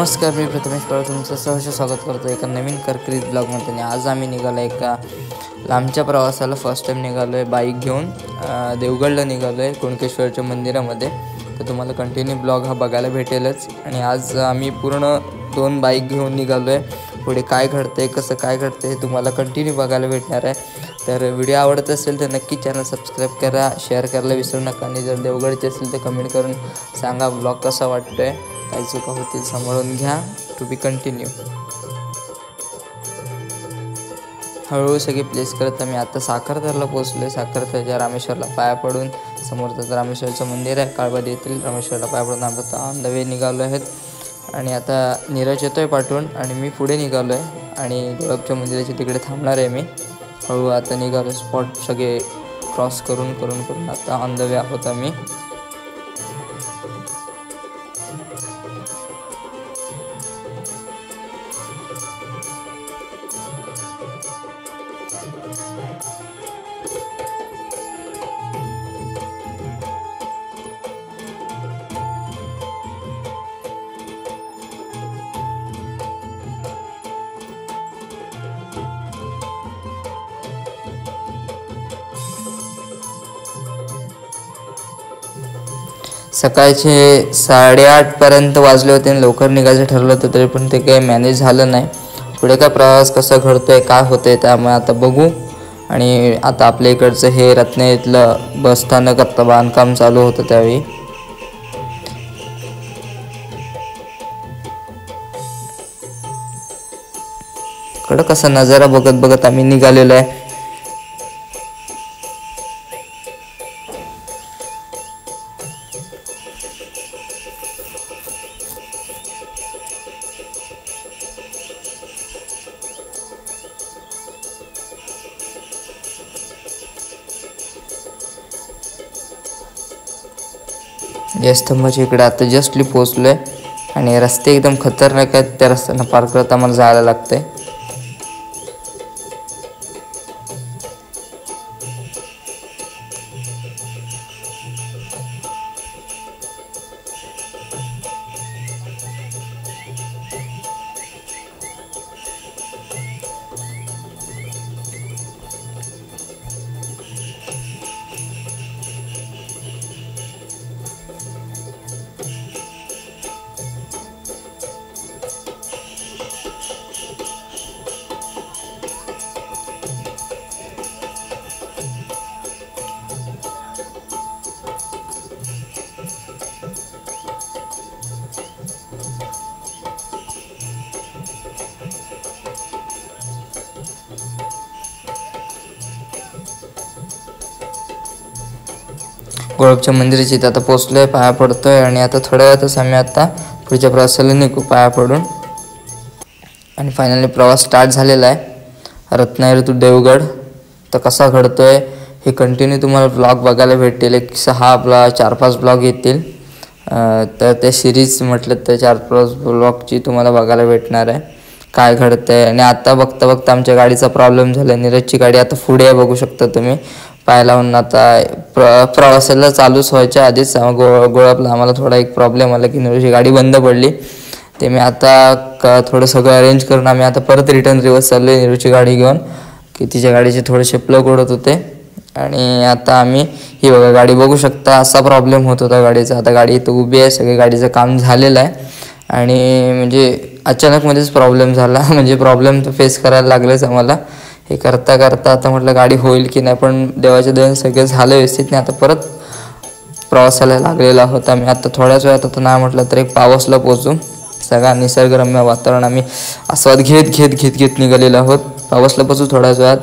नमस्कार, मी प्रथमेश पवार तुमचं सहर्ष स्वागत करतो एका नवीन करकरीत ब्लॉगमध्ये. आज आम्ही निघालो एका लांबच्या प्रवासाला. फर्स्ट टाईम निघालो आहे बाईक घेऊन. देवगडला निघालो आहे कुणकेश्वरच्या मंदिरामध्ये. तर तुम्हाला कंटिन्यू ब्लॉग हा बघायला भेटेलच. आणि आज आम्ही पूर्ण 2 बाईक घेऊन निघालो आहे. पुढे काय घडतं आहे, कसं काय घडतं आहे, तुम्हाला कंटिन्यू बघायला भेटणार आहे. तर व्हिडिओ आवडत असेल तर नक्की चॅनल सबस्क्राईब करा, शेअर करायला विसरू नका. आणि जर देवगडचे असेल तर कमेंट करून सांगा ब्लॉग कसा वाटतो आहे. काही चुका होतील सांभाळून घ्या. To be continue. हळूहळू सगळे प्लेस करत आम्ही आता साखरतरला पोहोचलो आहे. साखरतरच्या रामेश्वरला पाया पडून, समोरचं रामेश्वरचं मंदिर आहे काळबादी येथील. रामेश्वरला पाया पडून आपण ऑन द वे निघालो आहेत. आणि आता नीरज येतो आहे पाठवून आणि मी पुढे निघालो आहे. आणि गोळपच्या मंदिराच्या तिकडे थांबणार आहे मी. हळूहळू आता निघालो. स्पॉट सगळे क्रॉस करून आता ऑन द वे आहोत आम्ही. सकाळचे 8:30 वाजले होते आणि लवकर निघायचं ठरलं होतं, तरी पण ते काही मॅनेज झालं नाही. पुढे काय प्रवास कसा घडतोय, काय होतंय त्यामुळे आता बघू. आणि आता आपल्या इकडचं हे रत्नागिरीतलं बसस्थानक आता बांधकाम चालू होतं त्यावेळी. कडं कसा नजारा बघत आम्ही निघालेलो आहे. या स्तंभाच्या इकडे आता जस्टली पोहोचलो आहे. आणि रस्ते एकदम खतरनाक आहेत. त्या रस्त्यानं पार करत आम्हाला जायला लागतंय. गोळपच्या मंदिराची इथं आता पोचलो आहे, पाया पडतोय. आणि आता थोड्या वेळातच आम्ही आता पुढच्या प्रवासाला निघू पाया पडून. आणि फायनली प्रवास स्टार्ट झालेला आहे रत्नागिरी टू देवगड. तर कसा घडतोय हे कंटिन्यू तुम्हाला ब्लॉग बघायला भेटेल. 4-5 ब्लॉग येतील. तर त्या सिरीज म्हटलं तर 4-5 ब्लॉगची तुम्हाला बघायला भेटणार आहे काय घडतंय. आणि आता बघता आमच्या गाडीचा प्रॉब्लेम झाला. नीरजची गाडी आता पुढे आहे, बघू शकता तुम्ही. पाय लावून आता प्रवासाला चालूच व्हायच्या आधीच गोळपला आम्हाला थोडा एक प्रॉब्लेम आला की नीरजची गाडी बंद पडली. ते मी आता थोडं सगळं अरेंज करून आम्ही आता परत रिव्हर्स चाललो आहे नीरजची गाडी घेऊन. की तिच्या गाडीचे थोडेसे प्लग उडत होते. आणि आता आम्ही ही बघा गाडी बघू शकता. असा प्रॉब्लेम होत होता गाडीचा. आता गाडी इथं उभी आहे, सगळं गाडीचं काम झालेलं आहे. आणि म्हणजे अचानकमध्येच प्रॉब्लेम झाला. म्हणजे प्रॉब्लेम तर फेस करायला लागलेच आम्हाला. हे करता आता म्हटलं गाडी होईल की नाही, पण देवाच्या दयेने सगळं झालं व्यवस्थित. नाही आता परत प्रवासाला लागलेला आहोत आम्ही. आता थोड्याच वेळात आता नाही म्हटलं तर एक पावसला पोहोचू. सगळा निसर्गरम्य वातावरण आम्ही आस्वाद घेत निघालेलो आहोत. पावसला पोहोचू थोड्याच वेळात.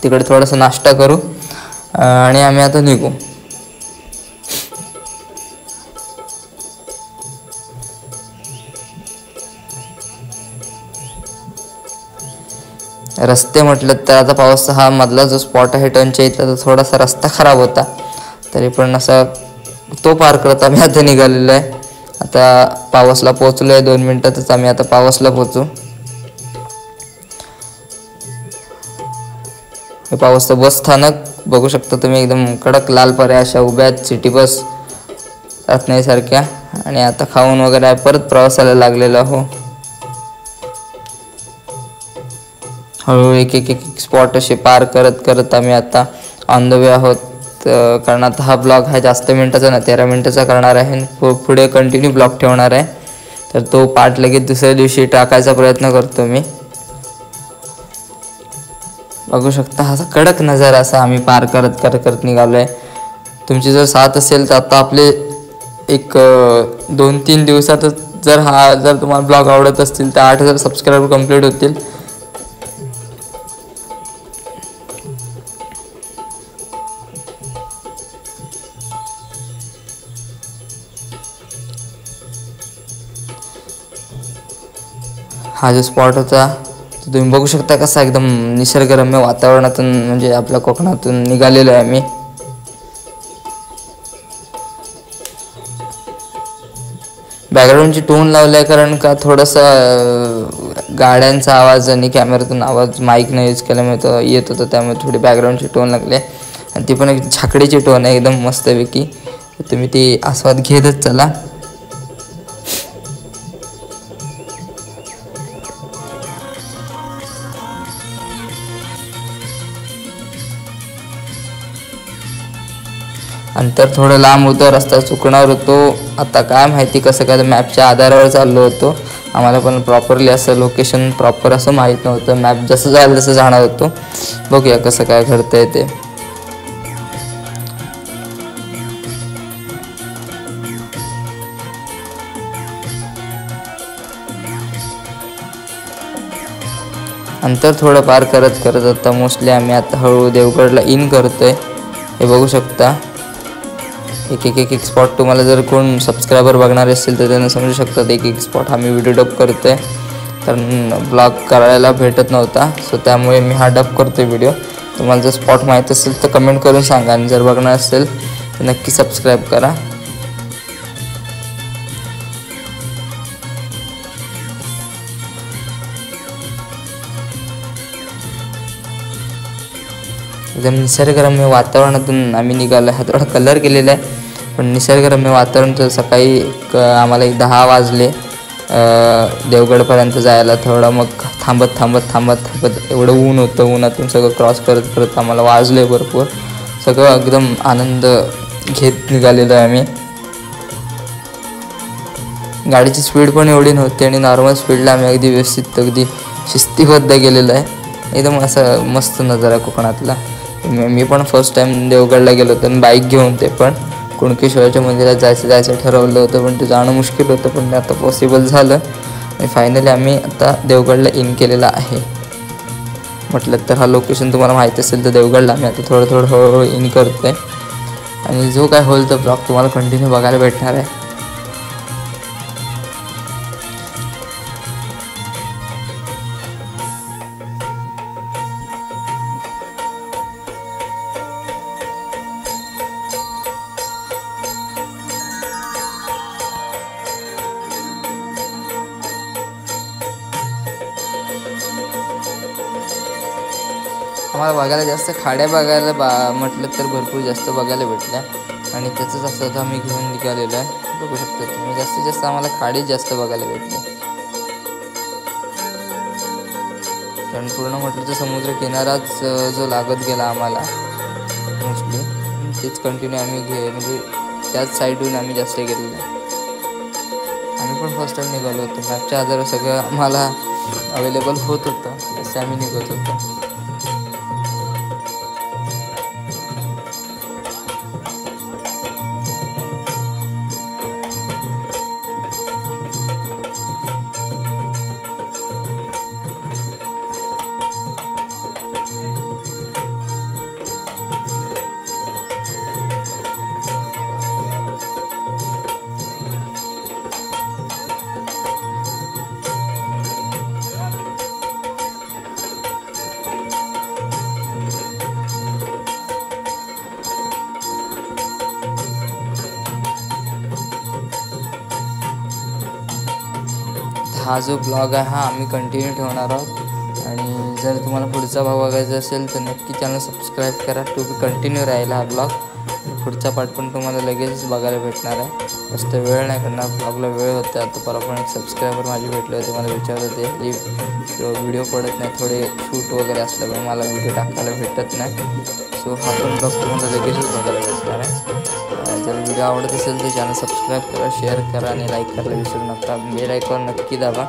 तिकडे थोडासा नाश्ता करू आणि आम्ही आता निघू. रस्ते म्हटलं तर आता पावसाचा हा मधला जो स्पॉट आहे टर्नच्या इथला, तर थोडासा रस्ता खराब होता. तरी पण असा तो पार करत आम्ही आता निघालेलो आहे. आता पावसला पोहोचलो आहे. 2 मिनिटातच आम्ही आता पावसला पोहोचू. हे पावसचं बस स्थानक बघू शकता तुम्ही. एकदम कडक लाल पऱ्या अशा उभ्या आहेत सिटी बस रत्नागिरीसारख्या. आणि आता खाऊन वगैरे परत प्रवासाला लागलेलो आहो. हळूहळू एक एक एक स्पॉट असे पार करत करत आम्ही आता ऑन द वे आहोत. कारण आता हा ब्लॉग हा जास्त मिनटाचा ना 13 मिनटाचा करणार आहे. पुढे कंटिन्यू ब्लॉग ठेवणार आहे. तर तो पार्ट लगेच दुसऱ्या दिवशी टाकायचा प्रयत्न करतो मी. बघू शकता हा कडक नजारा असा आम्ही पार करत करत करत निघालो आहे. तुमची जर साथ असेल तर आता आपले एक 2-3 दिवसातच जर तुम्हाला ब्लॉग आवडत असतील तर 8,000 सबस्क्रायबर कंप्लीट होतील. हा जो स्पॉट होता तुम्ही बघू शकता कसा एकदम निसर्गरम्य वातावरणातून म्हणजे आपल्या कोकणातून निघालेलो आहे मी. बॅकग्राऊंडची टोन लावलाय कारण का थोडासा गाड्यांचा आवाज आणि कॅमेऱ्यातून आवाज माईकने यूज केल्यामुळे तो येत होता, त्यामुळे थोडी बॅकग्राऊंडची टोन लागले. आणि ती पण एक झाकडीची टोन आहे एकदम मस्तपैकी. तुम्ही ती आस्वाद घेतच चला. अंतर थोडं लांब होतं, रस्ता चुकणार होतो. आता काय माहिती कसं काय मॅपच्या आधारावर चाललो होतो. आम्हाला पण प्रॉपरली असं लोकेशन प्रॉपर असं माहीत नव्हतं. मॅप जसं जाईल तसं जाणार होतो. बघूया कसं काय घडतंय ते. अंतर थोडं पार करत करत आता मोस्टली आम्ही आता हळूहळू देवगडला इन करतोय. हे बघू शकता एक एक एक एक स्पॉट. तुम्हाला जर कोण सबस्क्रायबर बघणार असेल तर त्यांना समजू शकतात एक एक स्पॉट आम्ही व्हिडिओ डब करतो आहे. कारण ब्लॉग करायला भेटत नव्हता, सो त्यामुळे मी हा डब करतो आहे व्हिडिओ. तुम्हाला जर स्पॉट माहीत असेल तर कमेंट करून सांगा, आणि जर बघणार असेल तर नक्की सबस्क्राईब करा. एकदम निसर्गरम्य वातावरणातून आम्ही निघालो आहे. थोडा कलर केलेला आहे पण निसर्गरम्य वातावरण. तर सकाळी आम्हाला 10 वाजले देवगडपर्यंत जायला. थोडं मग थांबत थांबत थांबत थांबत एवढं ऊन होतं. उन्हातून सगळं क्रॉस करत करत आम्हाला वाजले भरपूर. सगळं एकदम आनंद घेत निघालेलो आहे आम्ही. गाडीची स्पीड पण एवढी नव्हती आणि नॉर्मल स्पीडला आम्ही अगदी व्यवस्थित अगदी शिस्तीबद्ध गेलेलो आहे. एकदम असा मस्त नजारा कोकणातला. मी पण फर्स्ट टाईम देवगडला गेलो होतो आणि बाईक घेऊन. ते पण कुणकेश्वराच्या मंदिरात जायचं ठरवलं होतं पण ते जाणं मुश्किल होतं, पण ते आता पॉसिबल झालं. आणि फायनली आम्ही आता देवगडला इन केलेला आहे. म्हटलं तर हा लोकेशन तुम्हाला माहीत असेल तर देवगडला आम्ही आता थोडं थोडं हळूहळू इन करतो आहे. आणि जो काय होईल तो ब्लॉग तुम्हाला कंटिन्यू बघायला भेटणार आहे. आम्हाला बघायला जास्त खाड्या बघायला म्हटलं तर भरपूर जास्त बघायला भेटल्या. आणि त्याचंच असं होतं आम्ही घेऊन निघालेलो आहे. बघू शकता तुम्ही जास्तीत जास्त आम्हाला खाडी जास्त बघायला भेटले. कारण पूर्ण म्हटलं तर समुद्र किनाराच जो लागत गेला आम्हाला मोस्टली, तेच कंटिन्यू आम्ही म्हणजे त्याच साईडहून आम्ही जास्त गेलेलो आहे. आम्ही पण फर्स्ट टाईम निघालो होतो. मॅपच्या आधारे सगळं आम्हाला अवेलेबल होत होतं, तसं आम्ही निघत होतो. हा जो ब्लॉग आहे हा आम्ही कंटिन्यू ठेवणार आहोत. आणि जर तुम्हाला पुढचा भाग बघायचा असेल तर नक्की चॅनल सबस्क्राईब करा. टू बी कंटिन्यू राहील हा ब्लॉग. पुढचा पार्ट पण तुम्हाला लगेचच बघायला भेटणार आहे. जास्त वेळ नाही करणार, ब्लॉगला वेळ होता. आता परवा पण एक सबस्क्रायबर माझे भेटले होते, मला विचारत होते व्हिडिओ पडत नाही, थोडे शूट वगैरे असल्यामुळे मला व्हिडिओ टाकायला भेटत नाही. सो हा पण ब्लॉग तुम्हाला लगेचच बघायला भेटणार आहे. जर व्हिडिओ आवडत असेल तर चॅनल सबस्क्राईब करा, शेअर करा आणि लाईक करायला विसरू नका. बेल आयकॉन नक्की दाबा.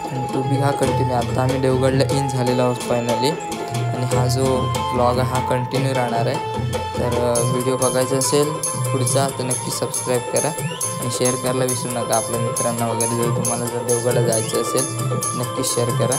आणि तो बी हा कंटिन्यू, आता आम्ही देवगडला इन झालेलो आहोत फायनली, आणि हा जो ब्लॉग आहे हा कंटिन्यू राहणार आहे. तर व्हिडिओ बघायचा असेल पुढचा तर नक्की सबस्क्राईब करा आणि शेअर करायला विसरू नका आपल्या मित्रांना वगैरे. जर तुम्हाला जर देवगडला जायचं असेल नक्की शेअर करा.